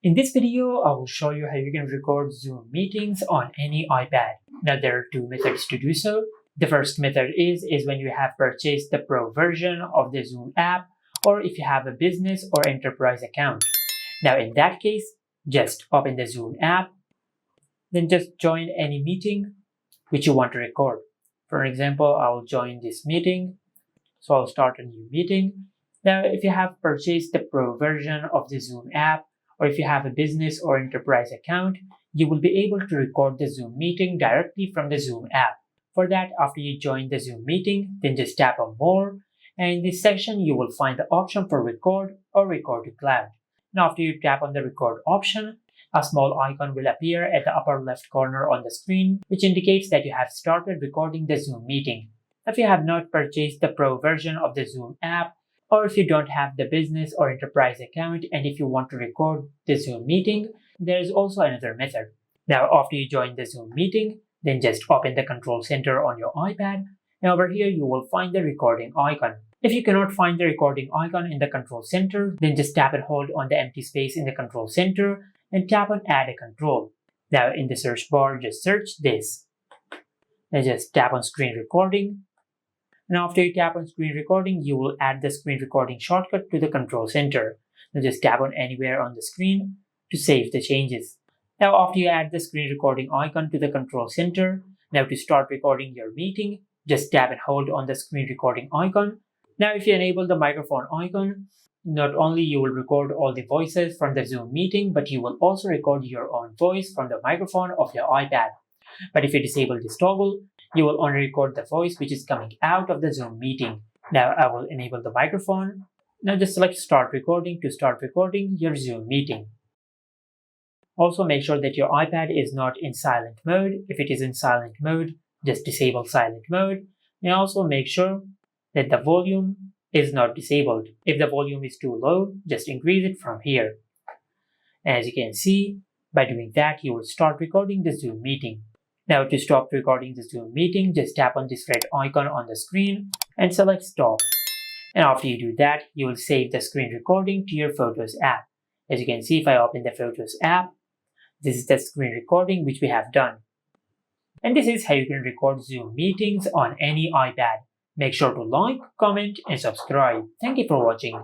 In this video, I will show you how you can record Zoom meetings on any iPad. Now, there are two methods to do so. The first method is when you have purchased the Pro version of the Zoom app, or if you have a business or enterprise account. Now, in that case, just open the Zoom app, then just join any meeting which you want to record. For example, I will join this meeting, so I'll start a new meeting. Now, if you have purchased the Pro version of the Zoom app, or if you have a business or enterprise account, you will be able to record the Zoom meeting directly from the Zoom app. For that, after you join the Zoom meeting, then just tap on More, and in this section, you will find the option for Record or Record to Cloud. Now, after you tap on the Record option, a small icon will appear at the upper left corner on the screen, which indicates that you have started recording the Zoom meeting. If you have not purchased the Pro version of the Zoom app, or if you don't have the business or enterprise account and if you want to record the Zoom meeting, there is also another method. Now, after you join the Zoom meeting, then just open the control center on your iPad, and over here you will find the recording icon. If you cannot find the recording icon in the control center, then just tap and hold on the empty space in the control center and tap on Add a Control. Now, in the search bar, just search this. Then just tap on Screen Recording. And after you tap on Screen Recording, you will add the Screen Recording shortcut to the control center. Now just tap on anywhere on the screen to save the changes. Now after you add the Screen Recording icon to the control center, now to start recording your meeting, just tap and hold on the Screen Recording icon. Now if you enable the microphone icon, not only you will record all the voices from the Zoom meeting, but you will also record your own voice from the microphone of your iPad. But if you disable this toggle, you will only record the voice which is coming out of the Zoom meeting. Now I will enable the microphone. Now just select Start Recording to start recording your Zoom meeting. Also make sure that your iPad is not in silent mode. If it is in silent mode, just disable silent mode. And also make sure that the volume is not disabled. If the volume is too low, just increase it from here. And as you can see, by doing that, you will start recording the Zoom meeting. Now to stop recording the Zoom meeting, just tap on this red icon on the screen and select Stop. And after you do that, you will save the screen recording to your Photos app. As you can see, if I open the Photos app, this is the screen recording which we have done. And this is how you can record Zoom meetings on any iPad. Make sure to like, comment, and subscribe. Thank you for watching.